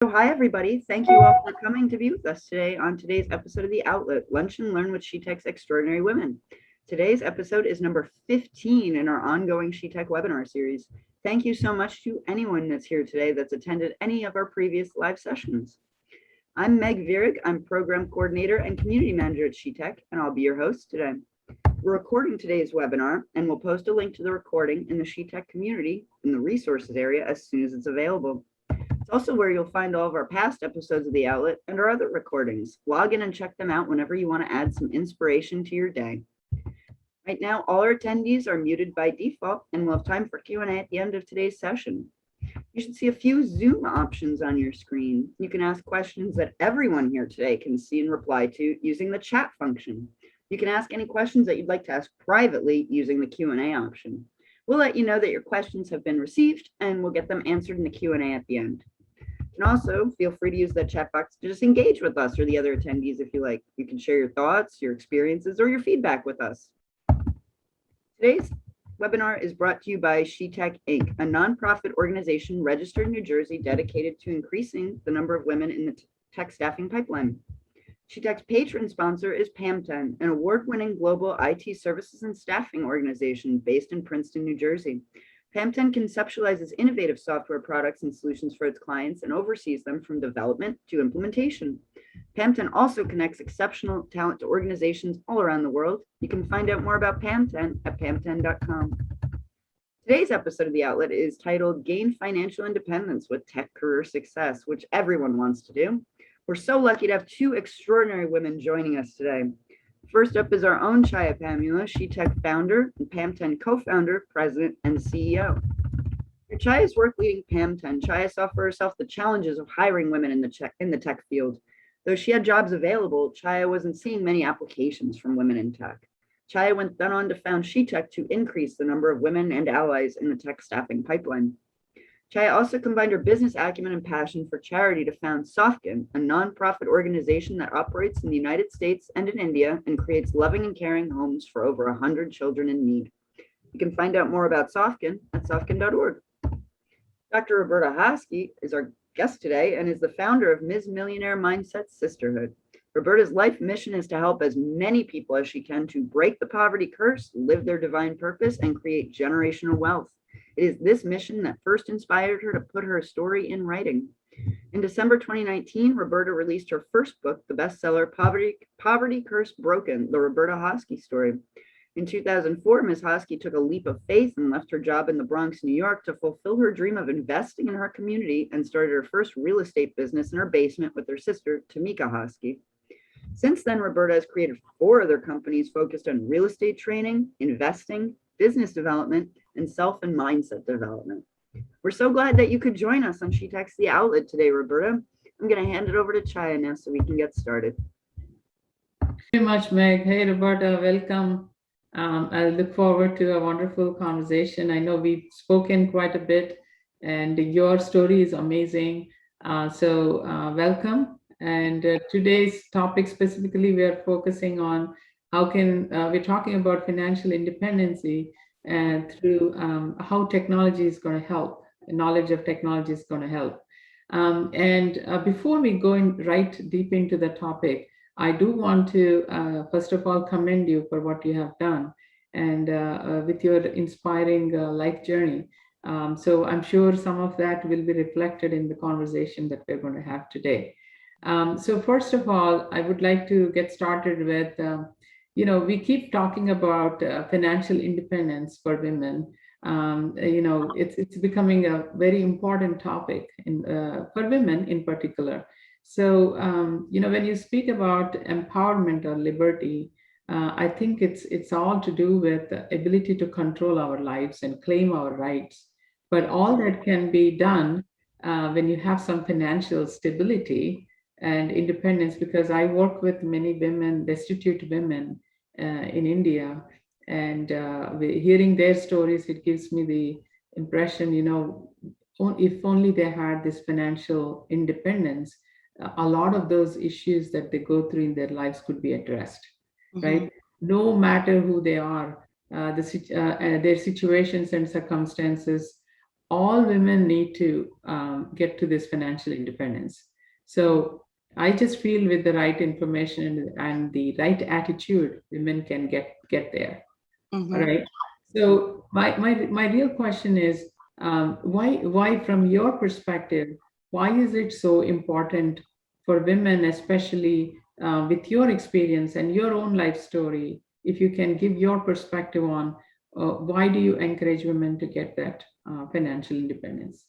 So hi, everybody. Thank you all for coming to be with us today on today's episode of The Outlet, Lunch and Learn with SheTek's Extraordinary Women. Today's episode is number 15 in our ongoing SheTek webinar series. Thank you so much to anyone that's here today that's attended any of our previous live sessions. I'm Meg Vierig. I'm Program Coordinator and Community Manager at SheTek, and I'll be your host today. We're recording today's webinar, and we'll post a link to the recording in the SheTek Community in the resources area as soon as it's available. It's also where you'll find all of our past episodes of The Outlet and our other recordings. Log in and check them out whenever you want to add some inspiration to your day. Right now, all our attendees are muted by default, and we'll have time for Q&A at the end of today's session. You should see a few Zoom options on your screen. You can ask questions that everyone here today can see and reply to using the chat function. You can ask any questions that you'd like to ask privately using the Q&A option. We'll let you know that your questions have been received, and we'll get them answered in the Q&A at the end. And also feel free to use that chat box to just engage with us or the other attendees if you like. You can share your thoughts, your experiences, or your feedback with us. Today's webinar is brought to you by SheTek Inc., a nonprofit organization registered in New Jersey dedicated to increasing the number of women in the tech staffing pipeline. SheTek's patron sponsor is PamTen, an award-winning global IT services and staffing organization based in Princeton, New Jersey. PamTen conceptualizes innovative software products and solutions for its clients and oversees them from development to implementation. PamTen also connects exceptional talent to organizations all around the world. You can find out more about PamTen at pamten.com. Today's episode of The Outlet is titled Gain Financial Independence with Tech Career Success, which everyone wants to do. We're so lucky to have two extraordinary women joining us today. First up is our own Chaya Pamula, SheTek founder and PamTen co-founder, president, and CEO. Through Chaya's work leading PamTen, Chaya saw for herself the challenges of hiring women in the tech field. Though she had jobs available, Chaya wasn't seeing many applications from women in tech. Chaya went then on to found SheTek to increase the number of women and allies in the tech staffing pipeline. Chaya also combined her business acumen and passion for charity to found Sofkin, a nonprofit organization that operates in the United States and in India and creates loving and caring homes for over 100 children in need. You can find out more about Sofkin at sofkin.org. Dr. Roberta Hoskie is our guest today and is the founder of Millionaire Mindset Sisterhood. Roberta's life mission is to help as many people as she can to break the poverty curse, live their divine purpose, and create generational wealth. It is this mission that first inspired her to put her story in writing. In December 2019, Roberta released her first book, the bestseller Poverty Curse Broken, the Roberta Hoskie story. In 2004, Ms. Hoskie took a leap of faith and left her job in the Bronx, New York to fulfill her dream of investing in her community and started her first real estate business in her basement with her sister, Tamika Hoskie. Since then, Roberta has created 4 other companies focused on real estate training, investing, business development, and self and mindset development. We're so glad that you could join us on SheTek's The Outlet today, Roberta. I'm going to hand it over to Chaya now so we can get started. Very much, Meg. Hey, Roberta, welcome. I look forward to a wonderful conversation. I know we've spoken quite a bit, and your story is amazing. So welcome. And today's topic specifically, we are focusing on how can we're talking about financial independency and through how technology is going to help. Knowledge of technology is going to help. Before we go right deep into the topic, I do want to, first of all, commend you for what you have done and with your inspiring life journey. So I'm sure some of that will be reflected in the conversation that we're going to have today. So first of all, I would like to get started with, we keep talking about financial independence for women. It's becoming a very important topic for women in particular. So, when you speak about empowerment or liberty, I think it's all to do with the ability to control our lives and claim our rights. But all that can be done when you have some financial stability and independence, because I work with many women, destitute women in India, and hearing their stories, it gives me the impression, if only they had this financial independence, a lot of those issues that they go through in their lives could be addressed, right? No matter who they are, their situations and circumstances all women need to get to this financial independence. So I just feel with the right information and the right attitude, women can get there. All Mhm. right. So my real question is, why from your perspective, why is it so important for women, especially with your experience and your own life story, if you can give your perspective on why do you encourage women to get that financial independence?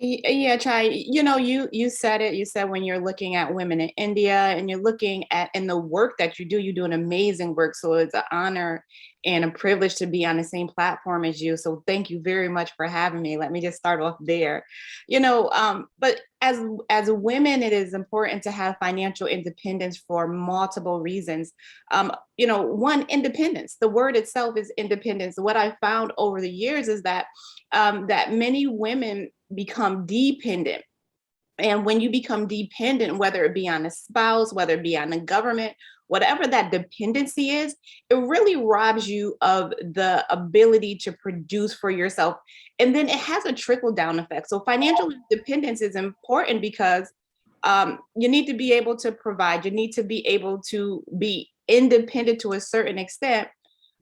Yeah, Chai, you said it. You said when you're looking at women in India and you're looking at in the work that you do an amazing work. So it's an honor and a privilege to be on the same platform as you. So thank you very much for having me. Let me just start off there. But as women, it is important to have financial independence for multiple reasons. One, independence. The word itself is independence. What I found over the years is that many women become dependent. And when you become dependent, whether it be on a spouse, whether it be on the government, whatever that dependency is, it really robs you of the ability to produce for yourself. And then it has a trickle down effect. So financial independence is important because you need to be able to provide, you need to be able to be independent to a certain extent.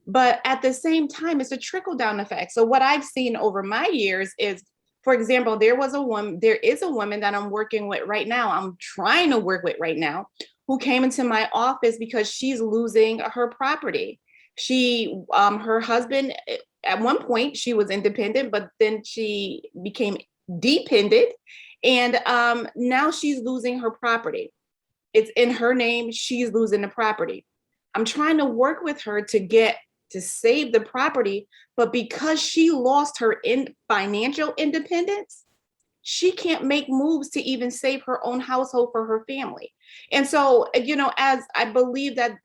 But at the same time, it's a trickle down effect. So what I've seen over my years is, for example, there is a woman that I'm working with right now. I'm trying to work with right now, who came into my office because she's losing her property. Her husband, at one point, she was independent, but then she became dependent. And now she's losing her property. It's in her name. She's losing the property. I'm trying to work with her to save the property, but because she lost her financial independence, she can't make moves to even save her own household for her family. And so, as I believe the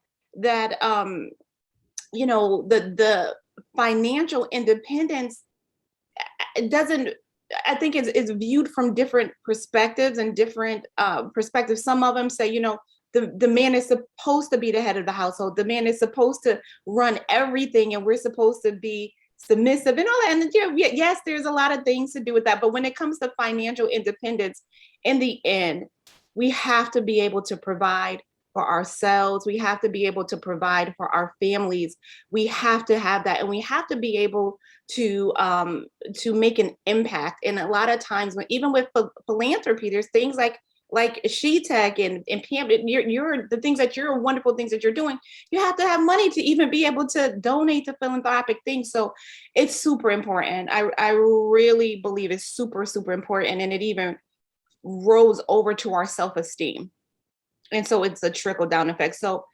financial independence, it doesn't, I think it's viewed from different perspectives and different perspectives. Some of them say, the man is supposed to be the head of the household. The man is supposed to run everything, and we're supposed to be submissive and all that. And yes, there's a lot of things to do with that. But when it comes to financial independence, in the end, we have to be able to provide for ourselves. We have to be able to provide for our families. We have to have that, and we have to be able to make an impact. And a lot of times, even with philanthropy, there's things like SheTek and Pam, you're the things that you're wonderful things that you're doing. You have to have money to even be able to donate to philanthropic things. So it's super important. I really believe it's super, super important, and it even rolls over to our self-esteem. And so it's a trickle down effect. So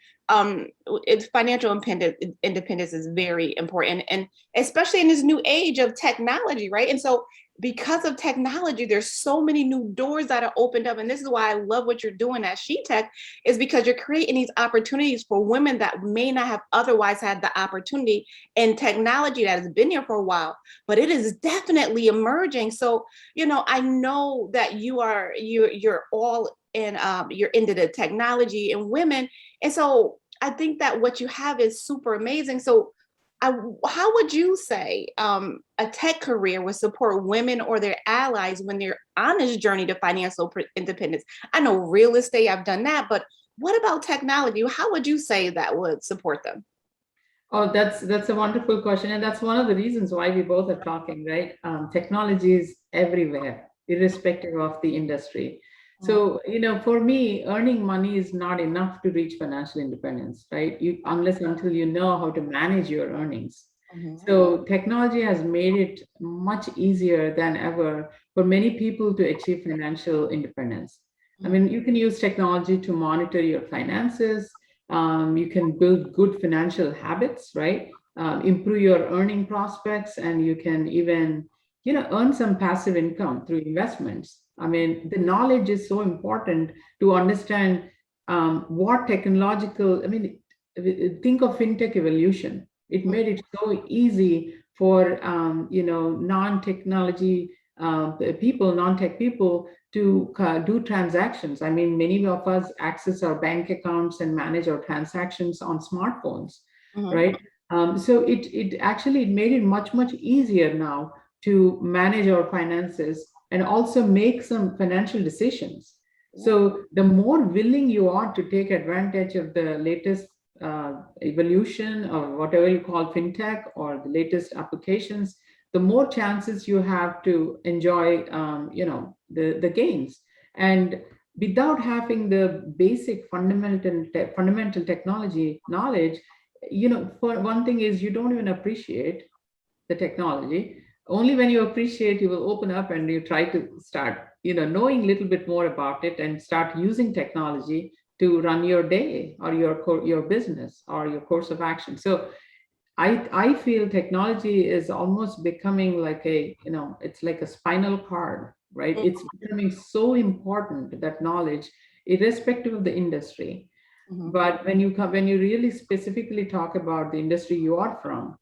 it's financial independence is very important, and especially in this new age of technology, right? And so because of technology, there's so many new doors that are opened up. And this is why I love what you're doing at SheTek, is because you're creating these opportunities for women that may not have otherwise had the opportunity in technology that has been here for a while, but it is definitely emerging. So, I know that you're all in, you're into the technology and women. And so I think that what you have is super amazing. So how would you say a tech career would support women or their allies when they're on this journey to financial independence? I know real estate, I've done that, but what about technology? How would you say that would support them? Oh, that's a wonderful question, and that's one of the reasons why we both are talking, right? Technology is everywhere, irrespective of the industry. So, for me, earning money is not enough to reach financial independence, right? Unless until you know how to manage your earnings. So, technology has made it much easier than ever for many people to achieve financial independence. I mean, you can use technology to monitor your finances. You can build good financial habits, right? Improve your earning prospects, and you can even, earn some passive income through investments. I mean, the knowledge is so important to understand what technological, I mean, think of fintech evolution. It made it so easy for, non-technology people, non-tech people to do transactions. I mean, many of us access our bank accounts and manage our transactions on smartphones, right? So it actually made it much, much easier now to manage our finances and also make some financial decisions. So the more willing you are to take advantage of the latest evolution or whatever you call fintech or the latest applications, the more chances you have to enjoy, the gains. And without having the basic fundamental technology knowledge, for one thing is you don't even appreciate the technology. Only when you appreciate, you will open up and you try to start, knowing a little bit more about it and start using technology to run your day or your business or your course of action. So I feel technology is almost becoming like it's like a spinal cord, right? It's becoming so important, that knowledge, irrespective of the industry. But when you really specifically talk about the industry you are from,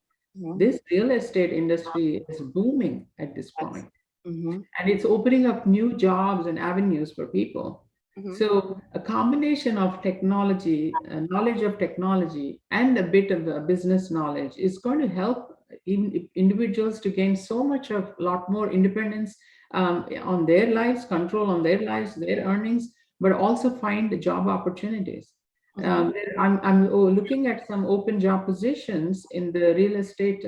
this real estate industry is booming at this point. And it's opening up new jobs and avenues for people. So a combination of technology, knowledge of technology, and a bit of business knowledge is going to help individuals to gain so much of a lot more independence on their lives, control on their lives, their earnings, but also find job opportunities. I'm looking at some open job positions in the real estate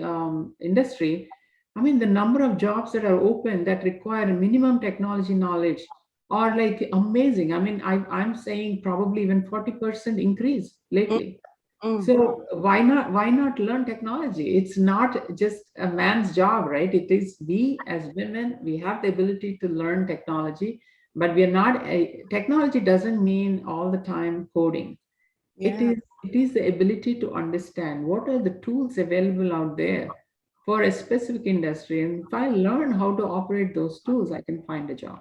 industry. I mean, the number of jobs that are open that require a minimum technology knowledge are like amazing. I mean, I'm saying probably even 40% increase lately. So why not learn technology? It's not just a man's job, right? It is, we as women, we have the ability to learn technology, but we are not technology doesn't mean all the time coding. It is the ability to understand what are the tools available out there for a specific industry. And if I learn how to operate those tools, I can find a job.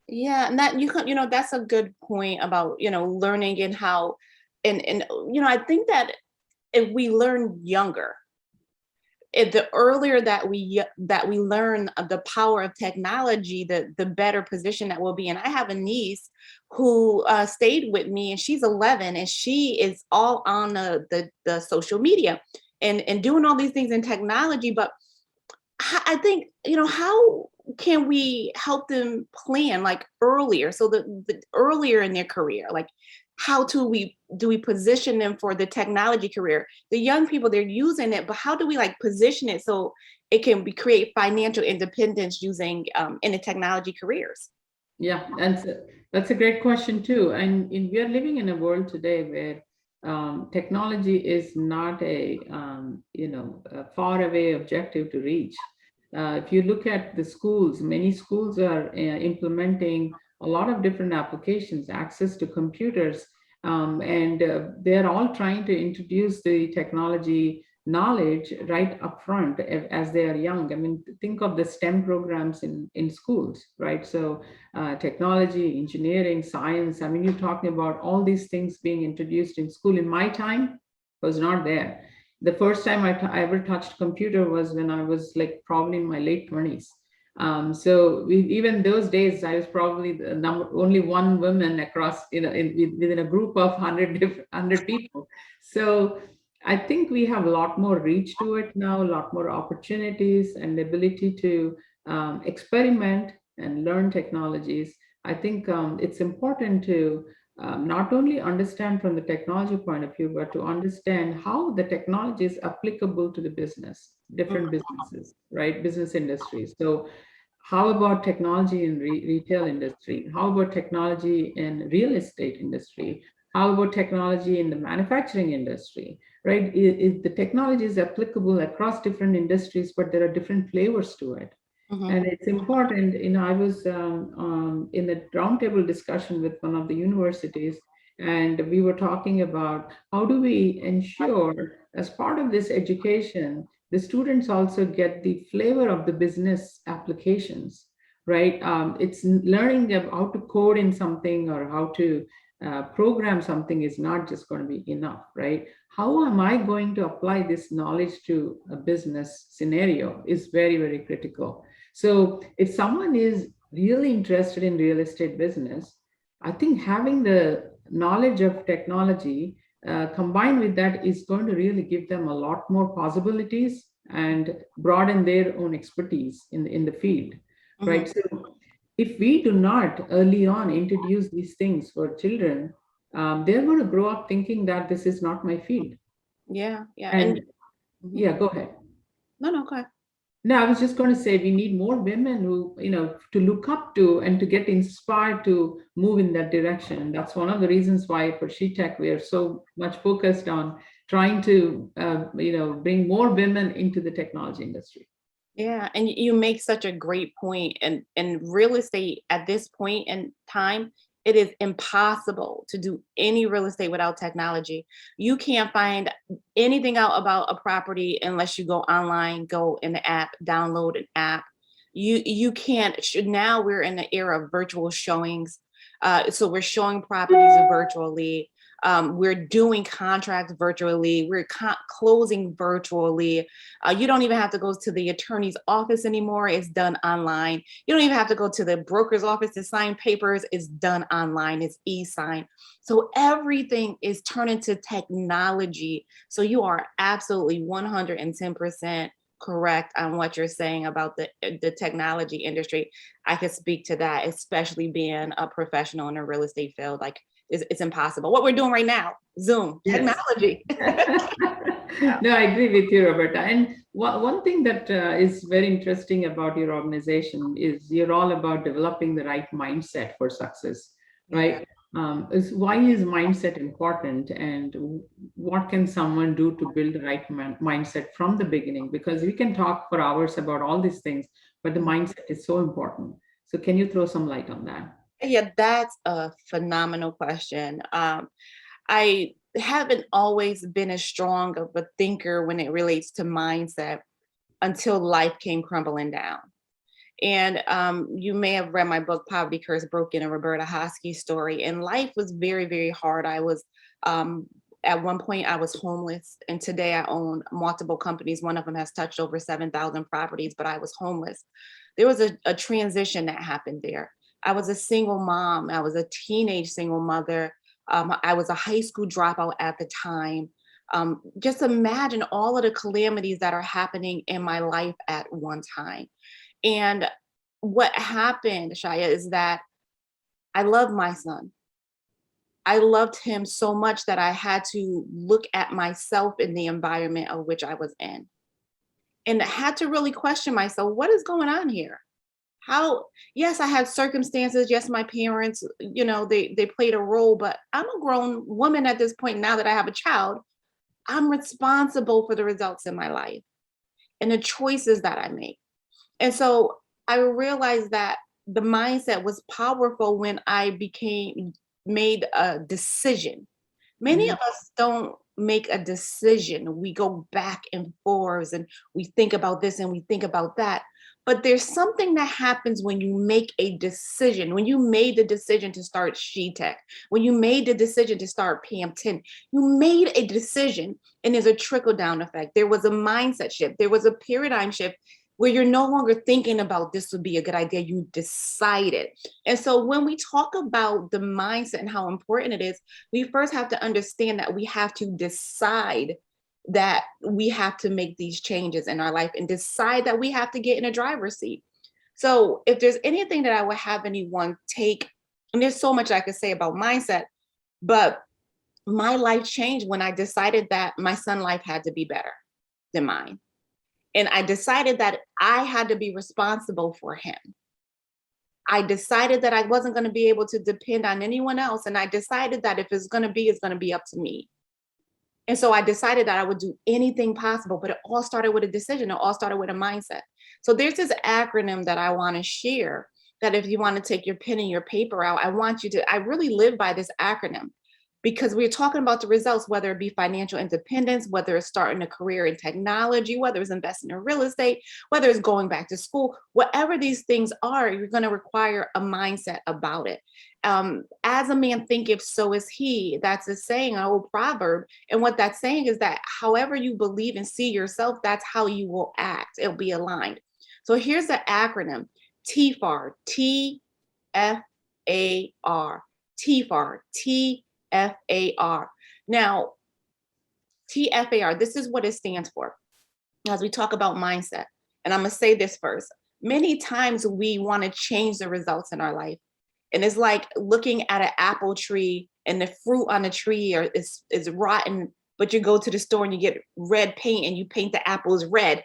Yeah, and that that's a good point about learning and how, and I think that if we learn younger, the earlier that we learn the power of technology, the better position that we'll be in. I have a niece who stayed with me, and she's 11, and she is all on the social media and doing all these things in technology. But I think, how can we help them plan like earlier, so the earlier in their career, like how do we position them for the technology career? The young people, they're using it, but how do we like position it so it can create financial independence using in the technology careers? Yeah, that's a great question too. And we are living in a world today where technology is not a far away objective to reach. If you look at the schools, many schools are implementing a lot of different applications, access to computers, and they're all trying to introduce the technology knowledge right up front as they are young. I mean, think of the STEM programs in schools, right? So technology, engineering, science, I mean, you're talking about all these things being introduced in school. In my time, was not there. The first time I ever touched computer was when I was like probably in my late 20s. So even those days, I was probably only one woman across, within a group of 100 people. So I think we have a lot more reach to it now, a lot more opportunities and the ability to experiment and learn technologies. I think it's important to not only understand from the technology point of view, but to understand how the technology is applicable to the different businesses, right? Business industries. So how about technology in retail industry? How about technology in real estate industry? How about technology in the manufacturing industry, right? The technology is applicable across different industries, but there are different flavors to it. And it's important, I was in a roundtable discussion with one of the universities, and we were talking about how do we ensure, as part of this education, the students also get the flavor of the business applications, right? It's learning how to code in something or how to program something is not just going to be enough, right? How am I going to apply this knowledge to a business scenario is very, very critical. So if someone is really interested in real estate business, I think having the knowledge of technology combined with that is going to really give them a lot more possibilities and broaden their own expertise in the field, right? Mhm. So if we do not early on introduce these things for children, they're going to grow up thinking that this is not my field. Yeah, yeah. And Mhm. yeah, go ahead. No, go ahead. No, I was just going to say we need more women who, to look up to and to get inspired to move in that direction. And that's one of the reasons why for SheTek we are so much focused on trying to, bring more women into the technology industry. Yeah, and you make such a great point. And in real estate at this point in time, it is impossible to do any real estate without technology. You can't find anything out about a property unless you go online, go in the app, download an app. You can't. Now we're in the era of virtual showings. So we're showing properties virtually. We're doing contracts virtually. We're closing virtually. You don't even have to go to the attorney's office anymore. It's done online. You don't even have to go to the broker's office to sign papers. It's done online. It's e-sign. So everything is turned into technology. So you are absolutely 110% correct on what you're saying about the technology industry. I could speak to that, especially being a professional in the real estate field. Like it's impossible. What we're doing right now, Zoom, Yes. technology. No, I agree with you, Roberta. And one thing that is very interesting about your organization is you're all about developing the right mindset for success, right? Why is mindset important, and what can someone do to build the right mindset from the beginning? Because we can talk for hours about all these things, but the mindset is so important. So can you throw some light on that? Yeah, that's a phenomenal question. I haven't always been as strong of a thinker when it relates to mindset until life came crumbling down. And you may have read my book, Poverty Curse Broken, and Roberta Hoskie story. And life was very, very hard. I was, at one point, I was homeless. And today I own multiple companies. One of them has touched over 7,000 properties, but I was homeless. There was a transition that happened there. I was a single mom. I was a teenage single mother. I was a high school dropout at the time. Just imagine all of the calamities that are happening in my life at one time. And what happened, Chaya, is that I love my son. I loved him so much that I had to look at myself in the environment of which I was in. And I had to really question myself, what is going on here? How, yes, I had circumstances. Yes, my parents, they played a role, but I'm a grown woman at this point now that I have a child. I'm responsible for the results in my life and the choices that I make. And so I realized that the mindset was powerful when I made a decision. Many Mhm. of us don't make a decision. We go back and forth and we think about this and we think about that. But there's something that happens when you make a decision. When you made the decision to start SheTek, when you made the decision to start PamTen, you made a decision and there's a trickle down effect. There was a mindset shift. There was a paradigm shift where you're no longer thinking about this would be a good idea. You decided. And so when we talk about the mindset and how important it is, we first have to understand that we have to decide that we have to make these changes in our life and decide that we have to get in a driver's seat. So if there's anything that I would have anyone take, and there's so much I could say about mindset, but my life changed when I decided that my son's life had to be better than mine. And I decided that I had to be responsible for him. I decided that I wasn't going to be able to depend on anyone else. And I decided that if it's going to be up to me. And so I decided that I would do anything possible, but it all started with a decision. It all started with a mindset. So there's this acronym that I want to share that if you want to take your pen and your paper out, I really live by this acronym because we're talking about the results, whether it be financial independence, whether it's starting a career in technology, whether it's investing in real estate, whether it's going back to school, whatever these things are, you're going to require a mindset about it. As a man thinketh, so is he. That's a saying, an old proverb. And what that's saying is that however you believe and see yourself, that's how you will act. It'll be aligned. So here's the acronym: TFAR, TFAR, TFAR, TFAR. Now, TFAR, this is what it stands for. as we talk about mindset, and I'm going to say this first, many times we want to change the results in our life. And it's like looking at an apple tree and the fruit on the tree is rotten, but you go to the store and you get red paint and you paint the apples red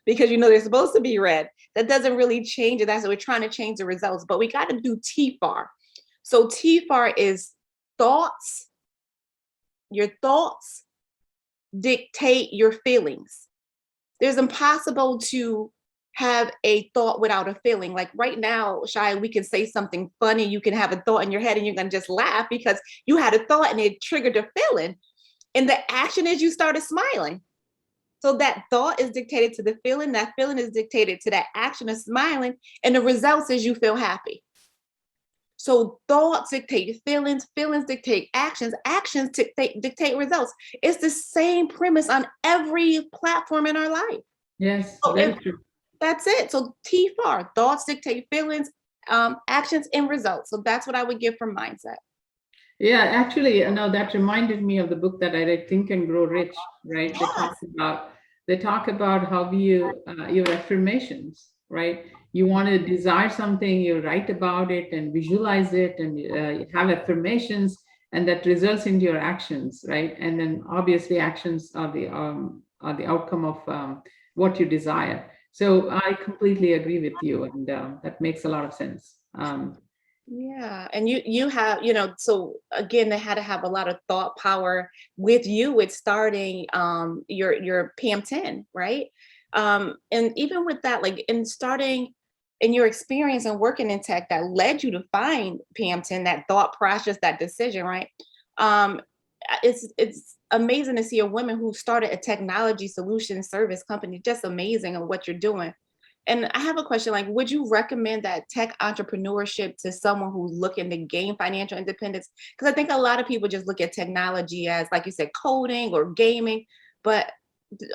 because you know they're supposed to be red. That doesn't really change it. That's what we're trying to change the results, but we got to do TFAR. So TFAR is thoughts. Your thoughts dictate your feelings. There's impossible to have a thought without a feeling. Like right now, Chaya, we can say something funny. You can have a thought in your head and you're going to just laugh because you had a thought and it triggered a feeling. And the action is you started smiling. So that thought is dictated to the feeling. That feeling is dictated to that action of smiling. And the results is you feel happy. So thoughts dictate feelings, feelings dictate actions, actions dictate results. It's the same premise on every platform in our life. Yes, So very true. that's it. So TFAR, thoughts dictate feelings, actions and results. So that's what I would give for mindset. Yeah, actually, that reminded me of the book that I read, Think and Grow Rich, right? They talk about how you your affirmations, right? You want to desire something, you write about it and visualize it, and have affirmations, and that results into your actions, right? And then obviously actions are the outcome of what you desire. So I completely agree with you, and that makes a lot of sense. Yeah, and you have, so again, they had to have a lot of thought power with you with starting your PamTen, right? And even with that, like in starting in your experience and working in tech that led you to find PamTen, that thought process, that decision, right? It's amazing to see a woman who started a technology solution service company, just amazing at what you're doing. And I have a question, like, would you recommend that tech entrepreneurship to someone who's looking to gain financial independence? Because I think a lot of people just look at technology as, like you said, coding or gaming, but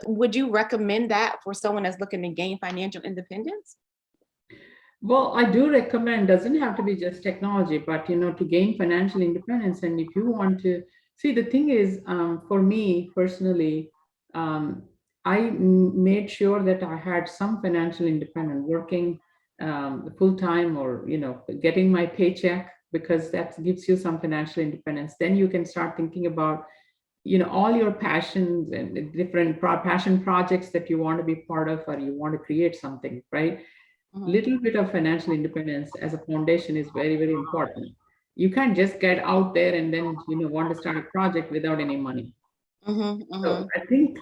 would you recommend that for someone that's looking to gain financial independence? Well, I do recommend, doesn't have to be just technology, but to gain financial independence. And if you want to see, the thing is, for me personally, I made sure that I had some financial independence, working full time, or getting my paycheck, because that gives you some financial independence. Then you can start thinking about all your passions and different passion projects that you want to be part of, or you want to create something, right? Little bit of financial independence as a foundation is very, very important. You can't just get out there and then want to start a project without any money. So I think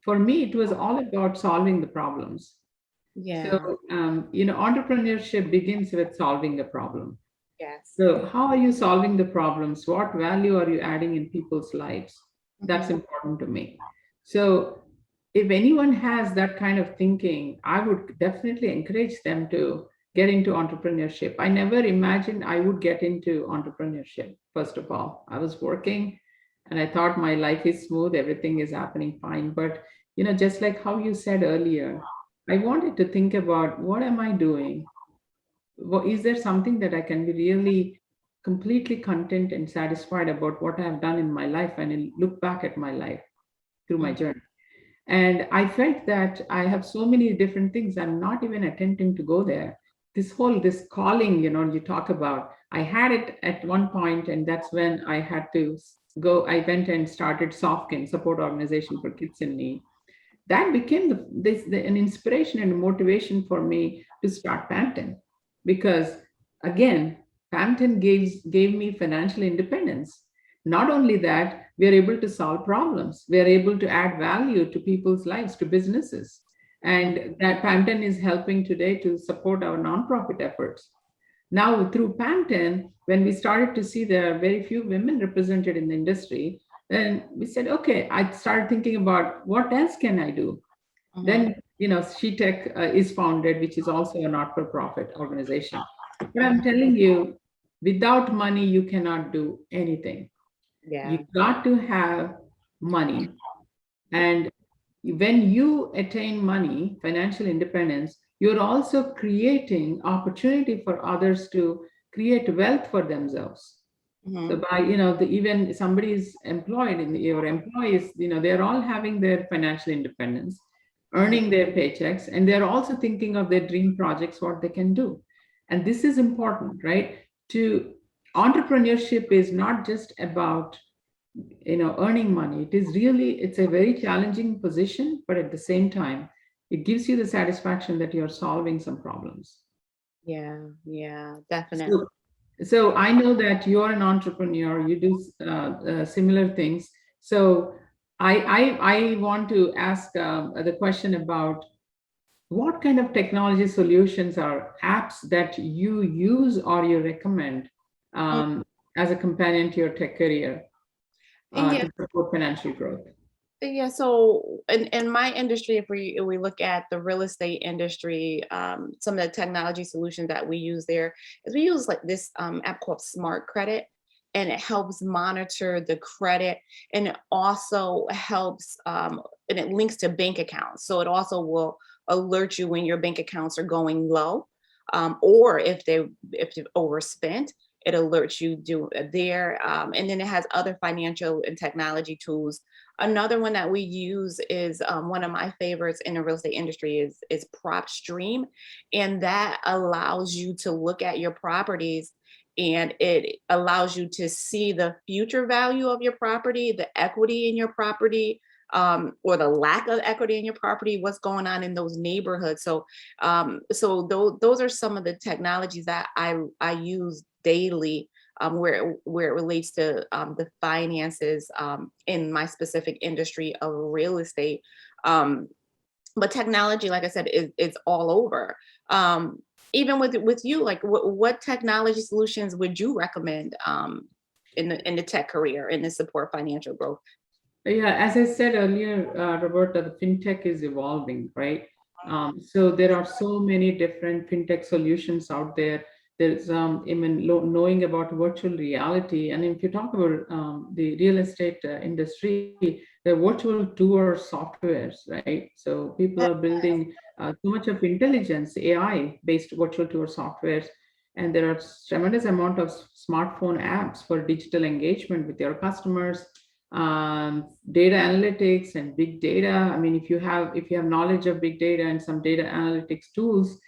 for me it was all about solving the problems. Yeah. So entrepreneurship begins with solving a problem. Yes. So how are you solving the problems? What value are you adding in people's lives? That's important to me. So if anyone has that kind of thinking, I would definitely encourage them to get into entrepreneurship. I never imagined I would get into entrepreneurship. First of all, I was working and I thought my life is smooth, everything is happening fine. But, just like how you said earlier, I wanted to think about, what am I doing? Is there something that I can be really completely content and satisfied about what I have done in my life, and I look back at my life through my journey? And I felt that I have so many different things. I'm not even attempting to go there. This calling, you talk about, I had it at one point, and that's when I had to go. I went and started Softkin, support organization for kids in need. That became an inspiration and motivation for me to start PamTen, because again, PamTen gave me financial independence. Not only that, we are able to solve problems. We are able to add value to people's lives, to businesses. And that PamTen is helping today to support our nonprofit efforts. Now, through PamTen, when we started to see there are very few women represented in the industry, then we said, okay, I started thinking about what else can I do? Then, SheTek is founded, which is also a not-for-profit organization. But I'm telling you, without money, you cannot do anything. Yeah. You got to have money. And when you attain money, financial independence, you're also creating opportunity for others to create wealth for themselves. So by, even somebody is employed in your employees, they're all having their financial independence, earning their paychecks, and they're also thinking of their dream projects, what they can do. And this is important, right? Entrepreneurship is not just about, earning money. It's a very challenging position, but at the same time, it gives you the satisfaction that you're solving some problems. Yeah, definitely. So I know that you're an entrepreneur, you do similar things. So I want to ask the question about what kind of technology solutions or apps that you use or you recommend as a companion to your tech career Yeah. to support financial growth. Yeah, so in my industry, if we look at the real estate industry, some of the technology solutions that we use there is we use like this app called Smart Credit, and it helps monitor the credit, and it also helps and it links to bank accounts, so it also will alert you when your bank accounts are going low, or if you've overspent. It alerts you do there, and then it has other financial and technology tools. Another one that we use is one of my favorites in the real estate industry is Prop Stream, and that allows you to look at your properties, and it allows you to see the future value of your property, the equity in your property, or the lack of equity in your property, what's going on in those neighborhoods. Those are some of the technologies that I use daily, where it relates to the finances in my specific industry of real estate. But technology, like I said, is all over. Even with you, like what technology solutions would you recommend in the tech career and to support financial growth? Yeah, as I said earlier, Roberta, the fintech is evolving, right? So there are so many different fintech solutions out there. There's even knowing about virtual reality, and if you talk about the real estate industry, the virtual tour softwares, right? So people are building so much of intelligence, AI-based virtual tour softwares, and there are tremendous amount of smartphone apps for digital engagement with your customers, data analytics and big data. I mean, if you have knowledge of big data and some data analytics tools,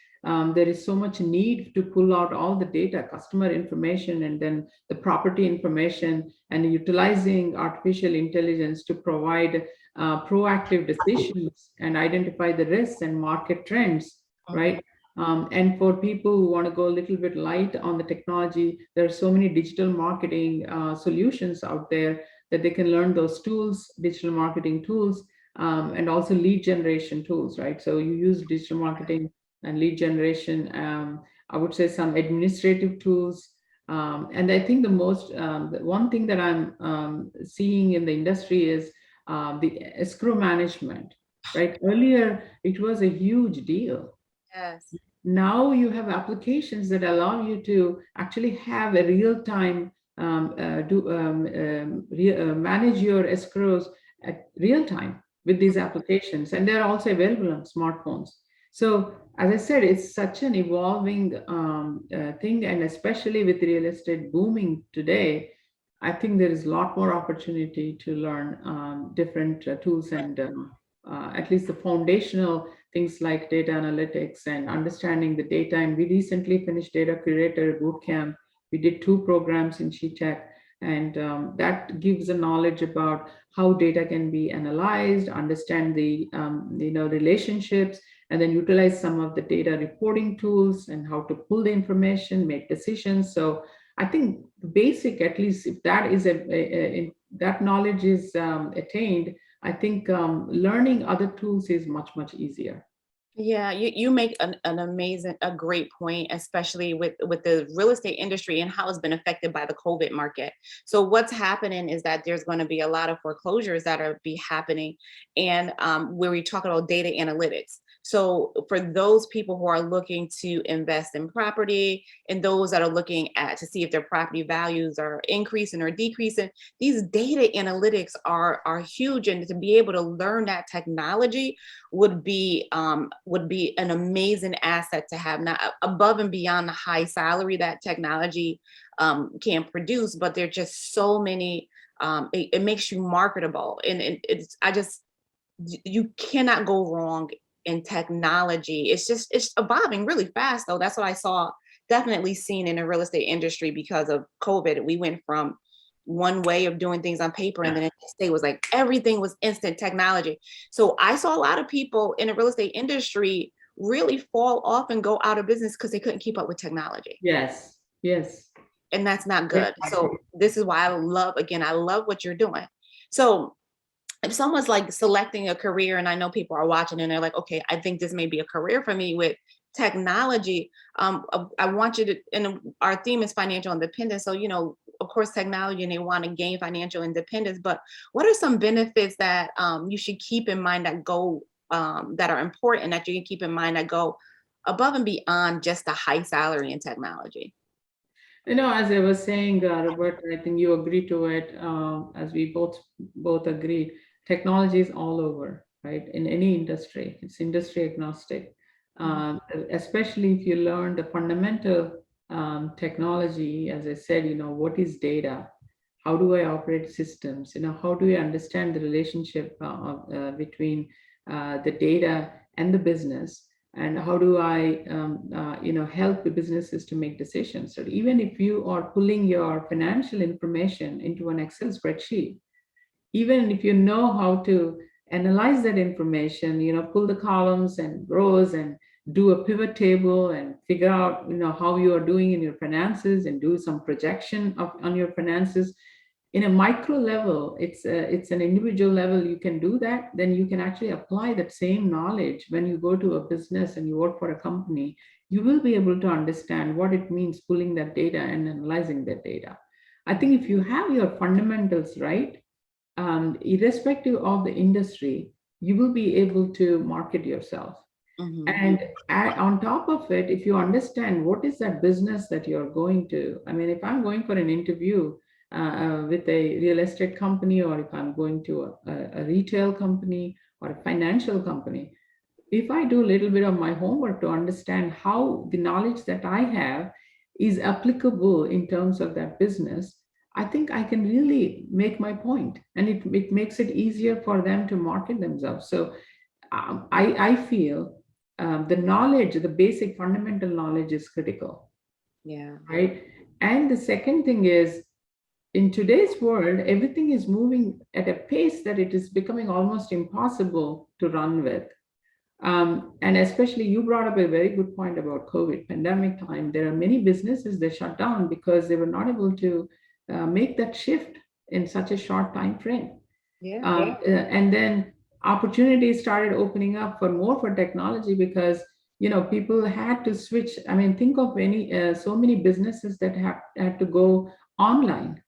there is so much need to pull out all the data, customer information, and then the property information, and utilizing artificial intelligence to provide proactive decisions and identify the risks and market trends, right? And for people who want to go a little bit light on the technology, there are so many digital marketing solutions out there that they can learn those tools, digital marketing tools, and also lead generation tools, right? So you use digital marketing and lead generation. I would say some administrative tools. And I think the one thing that I'm seeing in the industry is the escrow management, right? Earlier, it was a huge deal. Yes. Now you have applications that allow you to actually have a real-time manage your escrows at real time with these applications, and they're also available on smartphones. So as I said, it's such an evolving thing, and especially with real estate booming today, I think there is a lot more opportunity to learn different tools and at least the foundational things like data analytics and understanding the data. And we recently finished Data Curator Bootcamp. We did 2 programs in SheTek, and that gives a knowledge about how data can be analyzed, understand the relationships, and then utilize some of the data reporting tools and how to pull the information, make decisions. So I think the basic, at least if that is that knowledge is attained, I think learning other tools is much, much easier. Yeah, you make a great point, especially with the real estate industry and how it's been affected by the COVID market. So what's happening is that there's going to be a lot of foreclosures that are happening, and where we talk about data analytics. So for those people who are looking to invest in property, and those that are looking at to see if their property values are increasing or decreasing, these data analytics are huge. And to be able to learn that technology would be an amazing asset to have, not above and beyond the high salary that technology can produce, but there are just so many. It makes you marketable, and you cannot go wrong in technology. It's evolving really fast though. That's what I saw, definitely seen in the real estate industry because of COVID. We went from one way of doing things on paper, and then the next day was like everything was instant technology. So I saw a lot of people in the real estate industry really fall off and go out of business because they couldn't keep up with technology. Yes, yes. And that's not good. So this is why I love what you're doing. So if someone's like selecting a career, and I know people are watching and they're like, okay, I think this may be a career for me with technology. I want you to, and our theme is financial independence. So, of course, technology, and they want to gain financial independence, but what are some benefits that you should keep in mind that are important, that you can keep in mind that go above and beyond just a high salary in technology? As I was saying, Robert, I think you agree to it, as we both agreed. Technology is all over, right? In any industry, it's industry agnostic. Especially if you learn the fundamental technology, as I said, what is data? How do I operate systems? How do I understand the relationship between the data and the business? And how do I, help the businesses to make decisions? So even if you are pulling your financial information into an Excel spreadsheet, even if you know how to analyze that information, pull the columns and rows and do a pivot table and figure out, how you are doing in your finances and do some projection on your finances. In a micro level, it's an individual level, you can do that, then you can actually apply that same knowledge when you go to a business and you work for a company. You will be able to understand what it means pulling that data and analyzing that data. I think if you have your fundamentals right, irrespective of the industry, you will be able to market yourself. And on top of it, if you understand what is that business that you're going to, if I'm going for an interview with a real estate company, or if I'm going to a retail company or a financial company, if I do a little bit of my homework to understand how the knowledge that I have is applicable in terms of that business, I think I can really make my point, and it makes it easier for them to market themselves. So I feel the knowledge, the basic fundamental knowledge is critical. Yeah. Right. And the second thing is, in today's world, everything is moving at a pace that it is becoming almost impossible to run with. And especially you brought up a very good point about COVID pandemic time. There are many businesses that shut down because they were not able to make that shift in such a short time frame. And then opportunities started opening up for technology because people had to switch. Think of so many businesses that had to go online.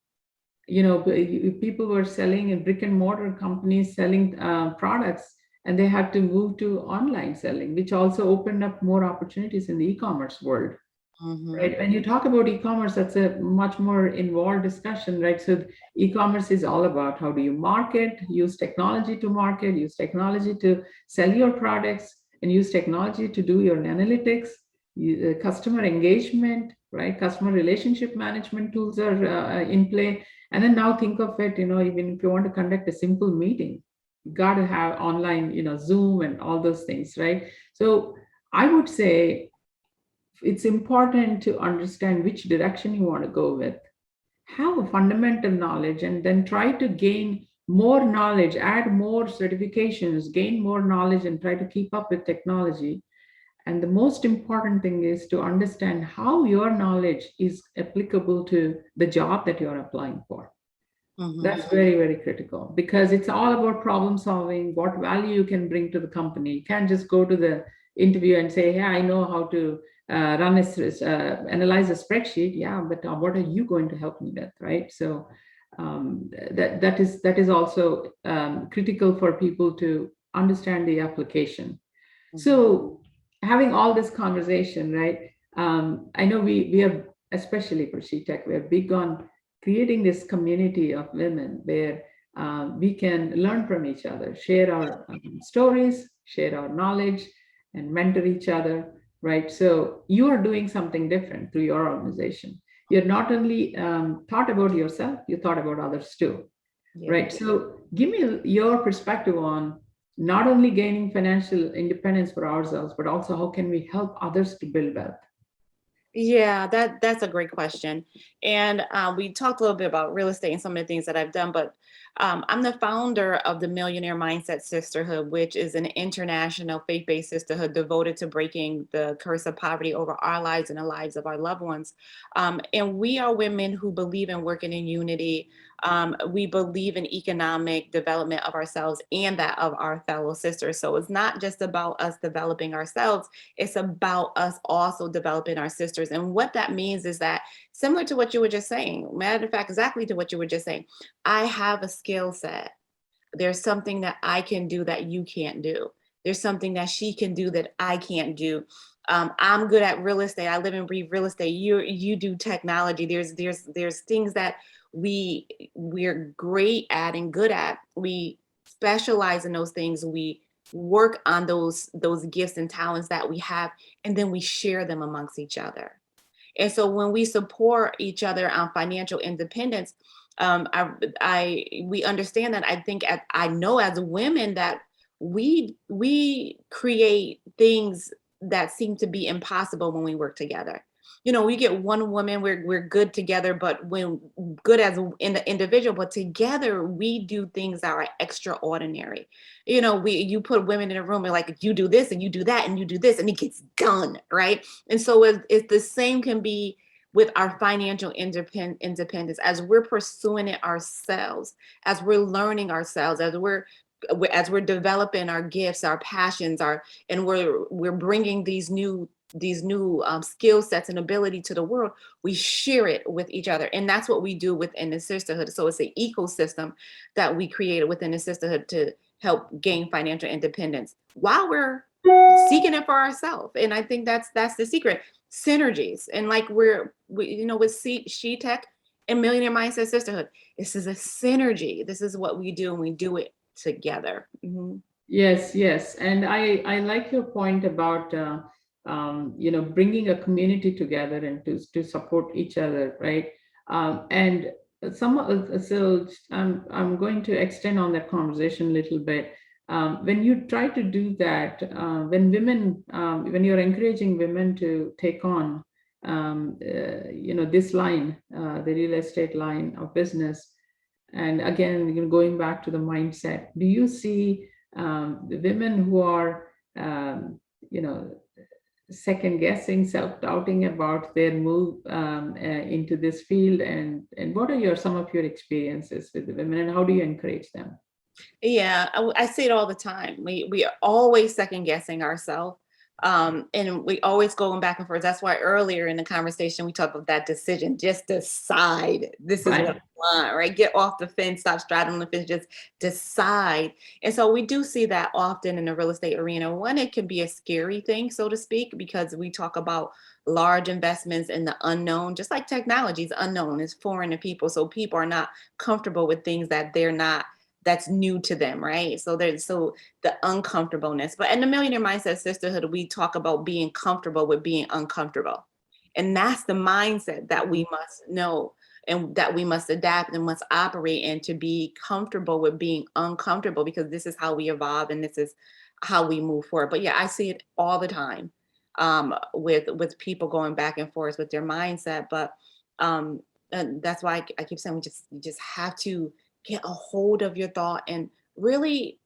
People were selling in brick and mortar companies selling products, and they had to move to online selling, which also opened up more opportunities in the e-commerce world. Right? When you talk about e-commerce, that's a much more involved discussion, right? So e-commerce is all about how do you market, use technology to market, use technology to sell your products, and use technology to do your analytics, customer engagement, right? Customer relationship management tools are in play. And then now think of it, even if you want to conduct a simple meeting, you got to have online, Zoom and all those things, right? So I would say it's important to understand which direction you want to go with. Have a fundamental knowledge, and then try to gain more knowledge, add more certifications, gain more knowledge, and try to keep up with technology. And the most important thing is to understand how your knowledge is applicable to the job that you're applying for. That's very, very critical, because it's all about problem solving, what value you can bring to the company. You can't just go to the interview and say, hey, I know how to analyze a spreadsheet. Yeah, but what are you going to help me with, right? So that is also critical for people to understand the application. So having all this conversation, right? I know we have, especially for SheTek, we're big on creating this community of women where we can learn from each other, share our stories, share our knowledge, and mentor each other, right? So you are doing something different through your organization. You're not only thought about yourself, you thought about others too, Yeah. right? So give me your perspective on not only gaining financial independence for ourselves, but also how can we help others to build wealth? Yeah, that's a great question. And we talked a little bit about real estate and some of the things that I've done, but I'm the founder of the Millionaire Mindset Sisterhood, which is an international faith-based sisterhood devoted to breaking the curse of poverty over our lives and the lives of our loved ones. And we are women who believe in working in unity. We believe in economic development of ourselves and that of our fellow sisters. So it's not just about us developing ourselves, it's about us also developing our sisters. And what that means is that, similar to what you were just saying, matter of fact, exactly to what you were just saying, I have a skill set. There's something that I can do that you can't do. There's something that she can do that I can't do. I'm good at real estate. I live and breathe real estate. You do technology. There's things that we're great at and good at. We specialize in those things. We work on those gifts and talents that we have, and then we share them amongst each other. And so when we support each other on financial independence, we understand that. I know as women that we create things that seem to be impossible when we work together. You know, we get one woman, we're good together, but when good as in the individual, but together we do things that are extraordinary. You know, you put women in a room and like, you do this and you do that and you do this and it gets done, right? And so it's the same can be with our financial independence, as we're pursuing it ourselves, as we're learning ourselves, as we're developing our gifts, our passions, and we're bringing these new skill sets and ability to the world. We share it with each other, and that's what we do within the sisterhood. So it's an ecosystem that we created within the sisterhood to help gain financial independence while we're seeking it for ourselves. And I think that's the secret. Synergies. And like with SheTek and Millionaire Mindset Sisterhood, this is a synergy. This is what we do, and we do it together. Mm-hmm. Yes, yes. And I like your point about, bringing a community together and to support each other, right? And so I'm going to extend on that conversation a little bit. When you try to do that, when you're encouraging women to take on, this line, the real estate line of business, and again, going back to the mindset, do you see the women who are, second guessing, self-doubting about their move into this field, and what are some of your experiences with the women, and how do you encourage them? Yeah, I say it all the time. We are always second guessing ourselves. And we always going back and forth. That's why earlier in the conversation, we talked about that decision. Just decide. This is what I want, right? Get off the fence, stop straddling the fence, just decide. And so we do see that often in the real estate arena. One, it can be a scary thing, so to speak, because we talk about large investments in the unknown, just like technology is unknown, it's foreign to people. So people are not comfortable with things that's new to them, right? So the uncomfortableness. But in the Millionaire Mindset Sisterhood, we talk about being comfortable with being uncomfortable. And that's the mindset that we must know and that we must adapt and must operate in, to be comfortable with being uncomfortable, because this is how we evolve and this is how we move forward. But yeah, I see it all the time with people going back and forth with their mindset. But and that's why I keep saying you just have to get a hold of your thought and really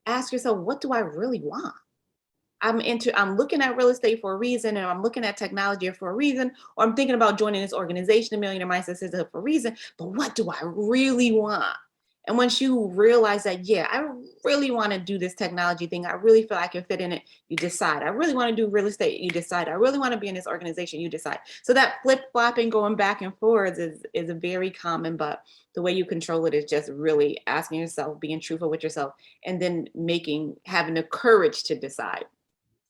ask yourself, what do I really want? I'm looking at real estate for a reason, and I'm looking at technology for a reason, or I'm thinking about joining this organization, the Millionaire Mindset Sisterhood, for a reason, but what do I really want? And once you realize that, yeah, I really want to do this technology thing, I really feel I can fit in it, you decide. I really want to do real estate, you decide. I really want to be in this organization, you decide. So that flip-flopping, going back and forwards is very common, but the way you control it is just really asking yourself, being truthful with yourself, and then having the courage to decide.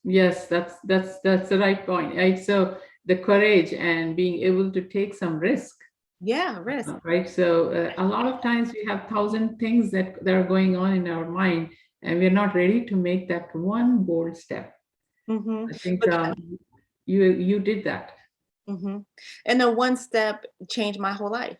Yes, that's the right point, right? So the courage and being able to take some risk, Yeah, risk. right? So a lot of times we have thousand things that are going on in our mind, and we're not ready to make that one bold step. Hmm. I think But you did that. hmm and the one step changed my whole life.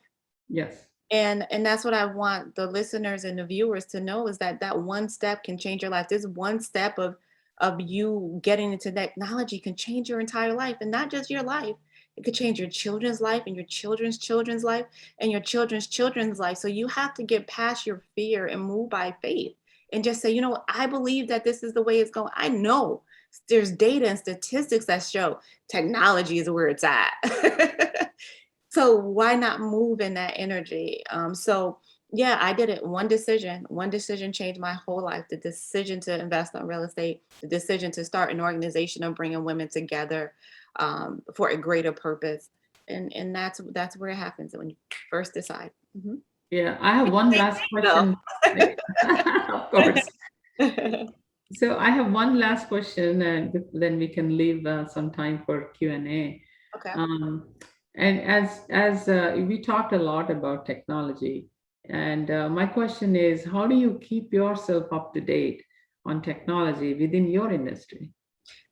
Yes. And that's what I want the listeners and the viewers to know, is that that one step can change your life. This one step of you getting into technology can change your entire life, and not just your life. It could change your children's life and your children's children's life and your children's children's life. So you have to get past your fear and move by faith and just say, you know what, I believe that this is the way it's going. I know there's data and statistics that show technology is where it's at. So why not move in that energy? So yeah, I did it. One decision changed my whole life. The decision to invest in real estate, the decision to start an organization of bringing women together for a greater purpose. And that's where it happens when you first decide. Mhm. Yeah, I have one last No. question. Of course. So I have one last question, and then we can leave some time for Q&A. Okay. Um, and as we talked a lot about technology, and my question is, how do you keep yourself up to date on technology within your industry?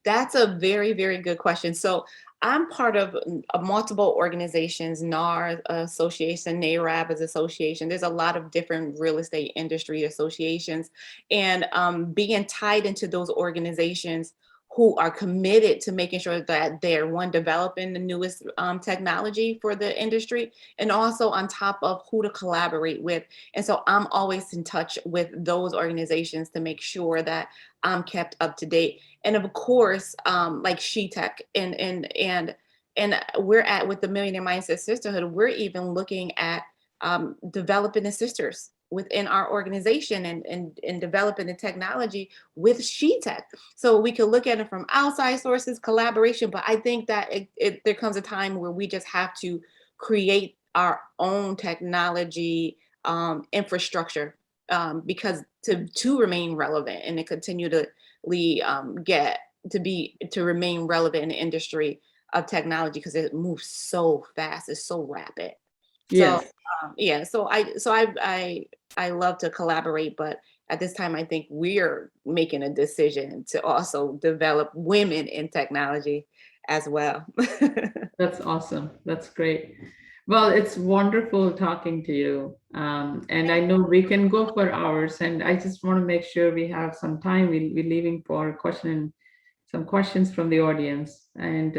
That's a very, very good question. So I'm part of multiple organizations, NAR Association, NARAB as association. There's a lot of different real estate industry associations, and being tied into those organizations who are committed to making sure that they're one, developing the newest technology for the industry, and also on top of who to collaborate with. And so I'm always in touch with those organizations to make sure that I'm kept up to date. And of course, like SheTek and we're at with the Millionaire Mindset Sisterhood, we're even looking at developing the sisters within our organization and developing the technology with SheTek. So we can look at it from outside sources, collaboration, but I think that there comes a time where we just have to create our own technology infrastructure because to remain relevant and to continue to get to remain relevant in the industry of technology, because it moves so fast, it's so rapid. So Yes. yeah, so I love to collaborate, but at this time I think we're making a decision to also develop women in technology as well. That's awesome. That's great. Well, it's wonderful talking to you. And I know we can go for hours, and I just want to make sure we have some time. We're leaving for some questions from the audience. And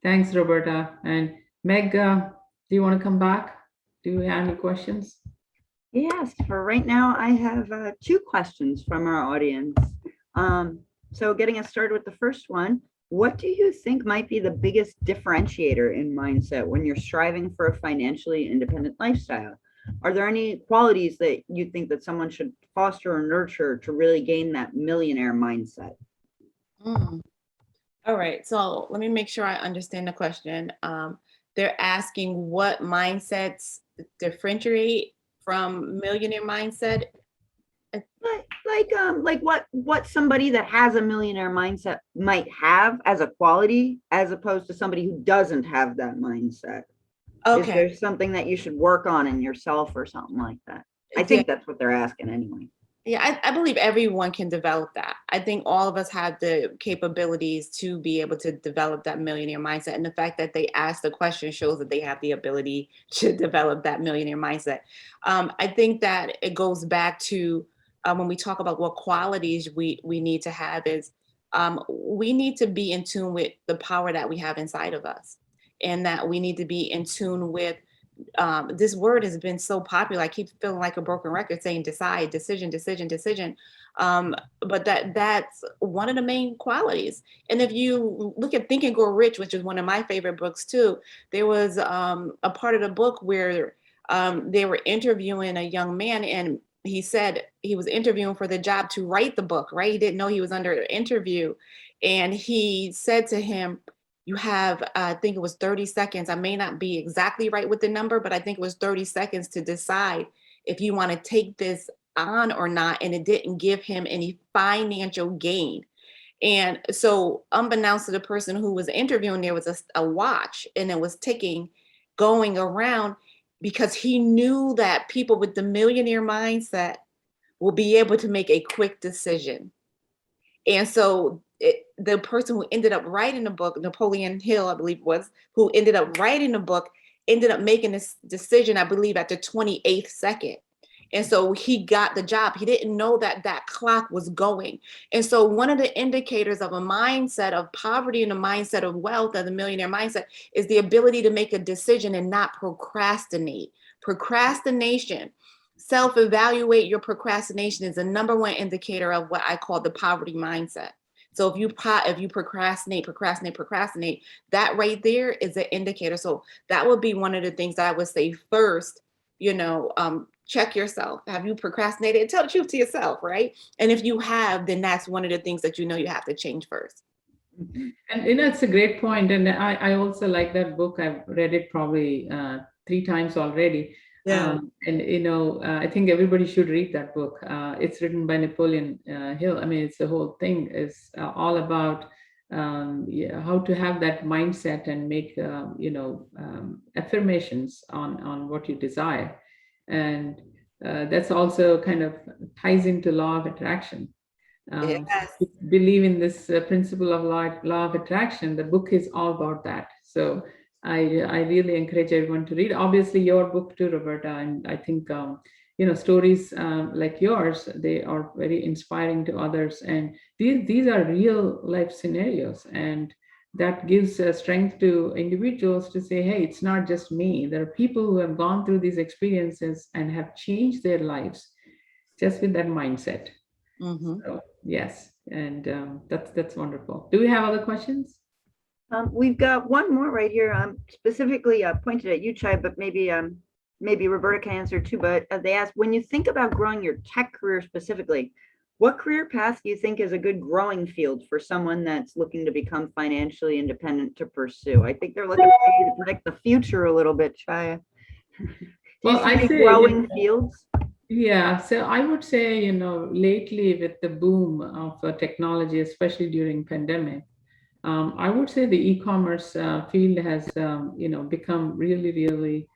thanks, Roberta. And Meg, do you want to come back? Do you have any questions? Yes, for right now, I have two questions from our audience. So getting us started with the first one, what do you think might be the biggest differentiator in mindset when you're striving for a financially independent lifestyle? Are there any qualities that you think that someone should foster or nurture to really gain that millionaire mindset? Mm. All right, so let me make sure I understand the question. They're asking what mindsets differentiate from millionaire mindset. Like what somebody that has a millionaire mindset might have as a quality, as opposed to somebody who doesn't have that mindset. Is Okay, there something that you should work on in yourself or something like that? I yeah, think that's what they're asking anyway. yeah, I believe everyone can develop that. I think all of us have the capabilities to be able to develop that millionaire mindset. And the fact that they ask the question shows that they have the ability to develop that millionaire mindset. I think that it goes back to when we talk about what qualities we need to have is we need to be in tune with the power that we have inside of us. And that we need to be in tune with this word has been so popular. I keep feeling like a broken record saying decide, decision, decision, decision. But that's one of the main qualities. And if you look at Think and Grow Rich, which is one of my favorite books too, there was a part of the book where they were interviewing a young man, and he said he was interviewing for the job to write the book, right? He didn't know he was under interview. And he said to him, you have, I think it was 30 seconds. I may not be exactly right with the number, but I think it was 30 seconds to decide if you want to take this on or not. And it didn't give him any financial gain. And so unbeknownst to the person who was interviewing, there was a watch and it was ticking, going around, because he knew that people with the millionaire mindset will be able to make a quick decision. And so the person who ended up writing the book, Napoleon Hill, I believe was, who ended up writing the book, ended up making this decision, I believe, at the 28th second. And so he got the job. He didn't know that that clock was going. And so one of the indicators of a mindset of poverty and a mindset of wealth, of the millionaire mindset, is the ability to make a decision and not procrastinate. Procrastination, self-evaluate your procrastination, is the number one indicator of what I call the poverty mindset. So if you procrastinate, that right there is an indicator. So that would be one of the things that I would say first, check yourself. Have you procrastinated? Tell the truth to yourself, right? And if you have, then that's one of the things that you have to change first. And it's a great point. And I also like that book. I've read it probably 3 times already. Yeah. I think everybody should read that book. It's written by Napoleon Hill. I mean, it's the whole thing is all about how to have that mindset and make affirmations on what you desire. And that's also kind of ties into law of attraction. Yes. To believe in this principle of law of attraction, the book is all about that. So I really encourage everyone to read. Obviously, your book too, Roberta, and I think stories like yours, they are very inspiring to others, and these are real life scenarios, and that gives strength to individuals to say, hey, it's not just me. There are people who have gone through these experiences and have changed their lives just with that mindset. Mm-hmm. So, yes, and that's wonderful. Do we have other questions? We've got one more right here, specifically pointed at you, Chaya, but maybe Roberta can answer too. But they asked, when you think about growing your tech career specifically, what career path do you think is a good growing field for someone that's looking to become financially independent to pursue? I think they're looking for you to predict the future a little bit, Chaya. Well, I say growing fields. Yeah, so I would say, lately with the boom of technology, especially during pandemic, I would say the e-commerce field has, become really, really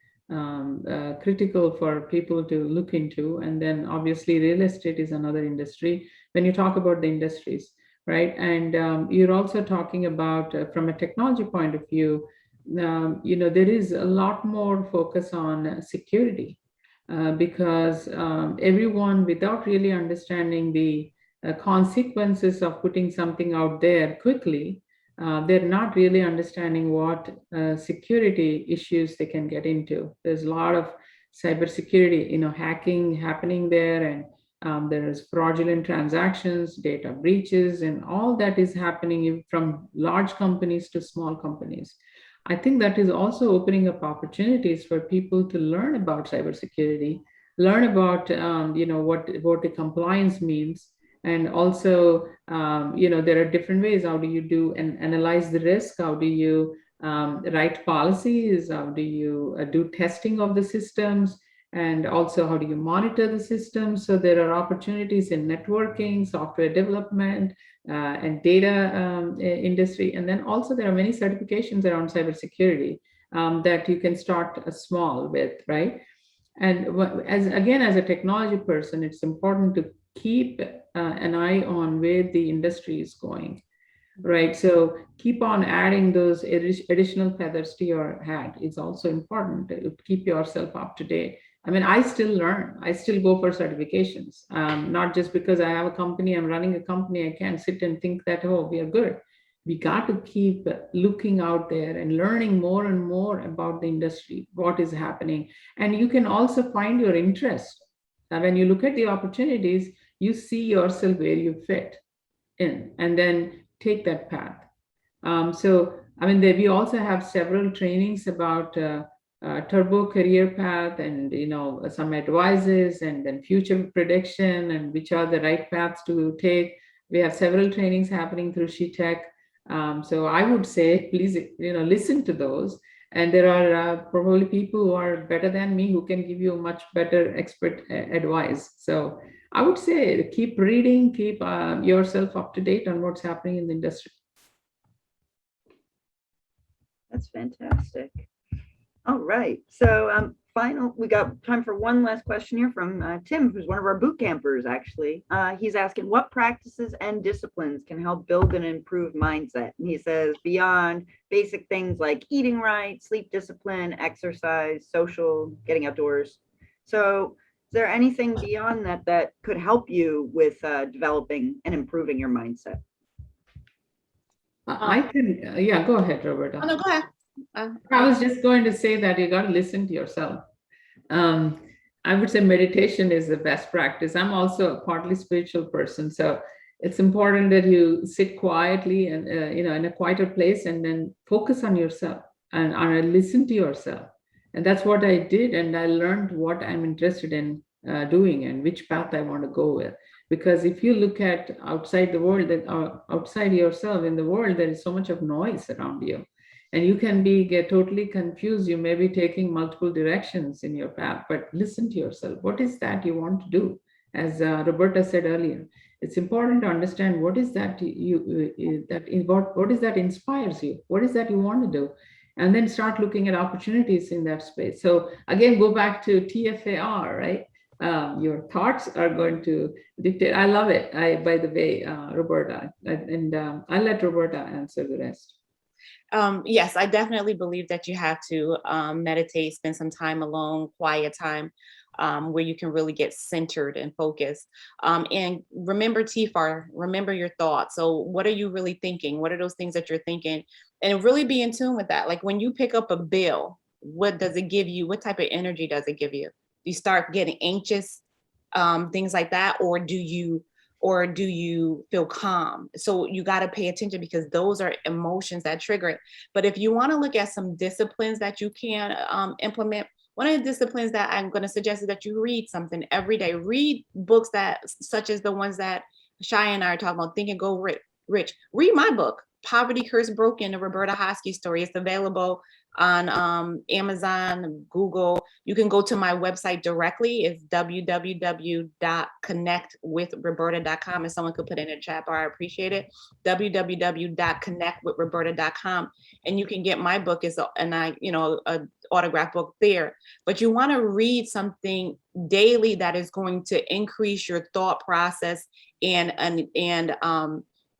critical for people to look into. And then obviously real estate is another industry when you talk about the industries, right? And you're also talking about from a technology point of view, there is a lot more focus on security. Because everyone, without really understanding the consequences of putting something out there quickly, they're not really understanding what security issues they can get into. There's a lot of cybersecurity, hacking happening there, and there's fraudulent transactions, data breaches, and all that is happening from large companies to small companies. I think that is also opening up opportunities for people to learn about cybersecurity, learn about what the compliance means, and also there are different ways. How do you do and analyze the risk? How do you write policies? How do you do testing of the systems? And also, how do you monitor the systems? So there are opportunities in networking, software development, and data industry. And then also there are many certifications around cybersecurity that you can start small with, right? And as a technology person, it's important to keep an eye on where the industry is going, right? So keep on adding those additional feathers to your hat. It's also important to keep yourself up to date. I mean, I still learn. I still go for certifications, not just because I have a company, I'm running a company, I can't sit and think that, oh, we are good. We got to keep looking out there and learning more and more about the industry, what is happening. And you can also find your interest. When you look at the opportunities, you see yourself where you fit in, and then take that path. We also have several trainings about turbo career path, and some advices, and then future prediction, and which are the right paths to take. We have several trainings happening through SheTek. So I would say, please, listen to those And there are probably people who are better than me who can give you much better expert advice. So I would say keep reading, keep yourself up to date on what's happening in the industry. That's fantastic. All right. So we got time for one last question here from Tim, who's one of our boot campers, actually. He's asking, what practices and disciplines can help build an improved mindset? And he says, beyond basic things like eating right, sleep discipline, exercise, social, getting outdoors. So is there anything beyond that that could help you with developing and improving your mindset? I can, yeah, go ahead, Roberta. Oh, no, go ahead. I was just going to say that you got to listen to yourself. I would say meditation is the best practice. I'm also a partly spiritual person, so it's important that you sit quietly and in a quieter place, and then focus on yourself and listen to yourself. And that's what I did, and I learned what I'm interested in doing and which path I want to go with. Because if you look at outside the world, outside yourself in the world, there is so much of noise around you. And you can get totally confused. You may be taking multiple directions in your path, but listen to yourself. What is that you want to do? As Roberta said earlier, it's important to understand what is that what is that inspires you? What is that you want to do? And then start looking at opportunities in that space. So again, go back to TFAR, right? Your thoughts are going to dictate. I love it. By the way, Roberta, and I'll let Roberta answer the rest. Yes, I definitely believe that you have to meditate, spend some time alone, quiet time, where you can really get centered and focused. And remember TFAR, remember your thoughts. So what are you really thinking? What are those things that you're thinking? And really be in tune with that. Like when you pick up a bill, what does it give you? What type of energy does it give you? Do you start getting anxious, things like that? Or do you feel calm? So you got to pay attention, because those are emotions that trigger it. But if you want to look at some disciplines that you can implement, one of the disciplines that I'm going to suggest is that you read something every day. Read books such as the ones that Chaya and I are talking about, Think and Go Rich. Read my book, Poverty Curse Broken, the Roberta Hoskie story. It's available on Amazon, Google. You can go to my website directly. It's www.connectwithroberta.com. And someone could put in a chat bar, I appreciate it. www.connectwithroberta.com. And you can get my book, an autograph book there. But you want to read something daily that is going to increase your thought process and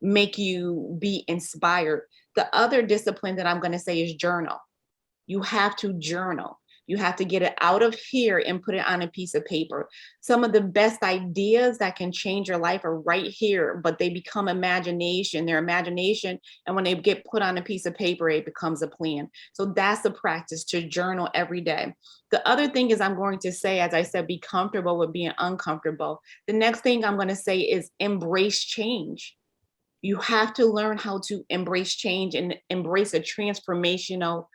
make you be inspired. The other discipline that I'm going to say is journal. You have to journal. You have to get it out of here and put it on a piece of paper. Some of the best ideas that can change your life are right here, but they become imagination. They're imagination. And when they get put on a piece of paper, it becomes a plan. So that's a practice, to journal every day. The other thing is, I'm going to say, as I said, be comfortable with being uncomfortable. The next thing I'm going to say is embrace change. You have to learn how to embrace change and embrace a transformational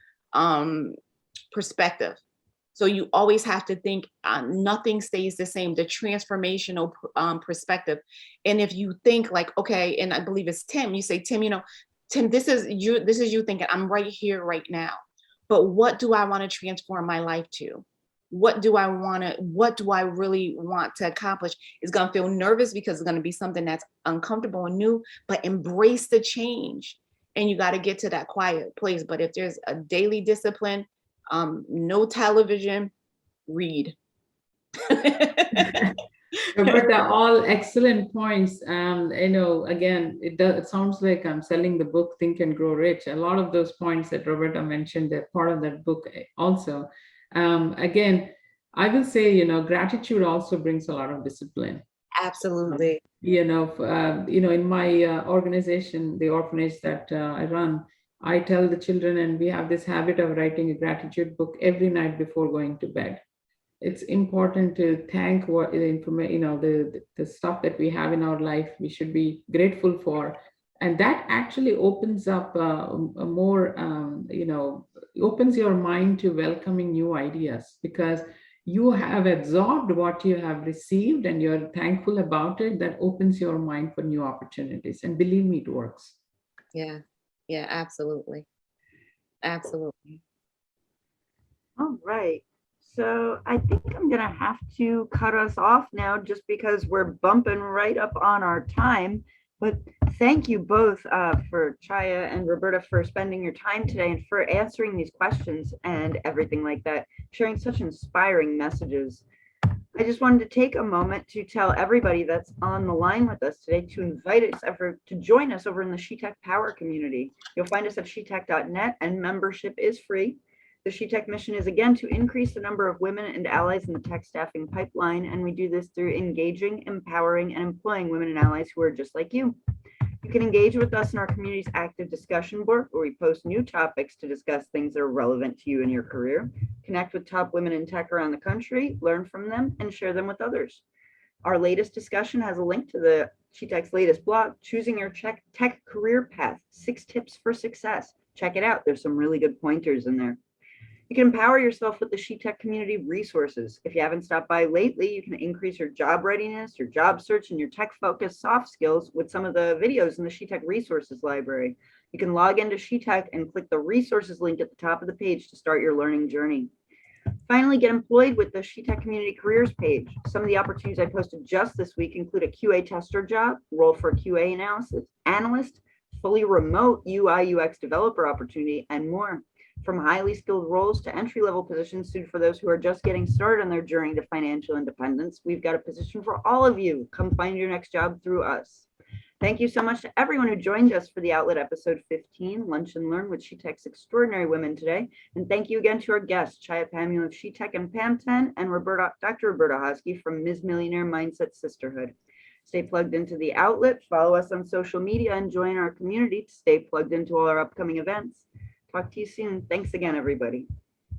perspective. So you always have to think nothing stays the same, the transformational perspective. And if you think like, okay, and I believe it's Tim, you say, Tim, Tim, this is you thinking, I'm right here right now, but what do I want to transform my life to? What do I really want to accomplish? It's going to feel nervous because it's going to be something that's uncomfortable and new, but embrace the change. And you got to get to that quiet place. But if there's a daily discipline, no television, read. Roberta, all excellent points. Again, it sounds like I'm selling the book Think and Grow Rich. A lot of those points that Roberta mentioned, they're part of that book also. Again, I will say, gratitude also brings a lot of discipline. Absolutely. In my organization, the orphanage that I run, I tell the children, and we have this habit of writing a gratitude book every night before going to bed. It's important to thank what the information, the stuff that we have in our life, we should be grateful for. And that actually opens up opens your mind to welcoming new ideas, because you have absorbed what you have received and you're thankful about it. That opens your mind for new opportunities. And believe me, it works. Yeah, absolutely. Absolutely. All right. So I think I'm going to have to cut us off now just because we're bumping right up on our time. But thank you both for Chaya and Roberta for spending your time today and for answering these questions and everything like that, sharing such inspiring messages. I just wanted to take a moment to tell everybody that's on the line with us today to invite us to join us over in the SheTek Power community. You'll find us at shetek.net, and membership is free. The SheTek mission is, again, to increase the number of women and allies in the tech staffing pipeline, and we do this through engaging, empowering, and employing women and allies who are just like you. You can engage with us in our community's active discussion board, where we post new topics to discuss things that are relevant to you and your career, connect with top women in tech around the country, learn from them, and share them with others. Our latest discussion has a link to the SheTek's latest blog, Choosing Your Tech Career Path, 6 Tips for Success. Check it out. There's some really good pointers in there. You can empower yourself with the SheTek community resources. If you haven't stopped by lately, you can increase your job readiness, your job search, and your tech-focused soft skills with some of the videos in the SheTek resources library. You can log into SheTek and click the resources link at the top of the page to start your learning journey. Finally, get employed with the SheTek Community Careers page. Some of the opportunities I posted just this week include a QA tester job, role for a QA analyst, fully remote UI UX developer opportunity, and more. From highly skilled roles to entry-level positions suited for those who are just getting started on their journey to financial independence, we've got a position for all of you. Come find your next job through us. Thank you so much to everyone who joined us for the Outlet episode 15, Lunch and Learn with SheTek's Extraordinary Women today. And thank you again to our guests, Chaya Pamula of SheTek and PamTen, and Dr. Roberta Hoskie from Ms. Millionaire Mindset Sisterhood. Stay plugged into the Outlet, follow us on social media, and join our community to stay plugged into all our upcoming events. Talk to you soon. Thanks again, everybody.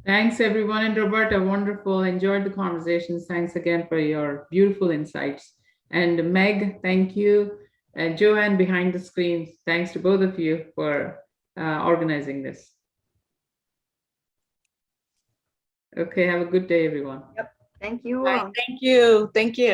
Thanks, everyone. And Roberta, wonderful. Enjoyed the conversations. Thanks again for your beautiful insights. And Meg, thank you. And Joanne behind the screen, thanks to both of you for organizing this. Okay, have a good day, everyone. Yep. Thank you all. Right, thank you. Thank you.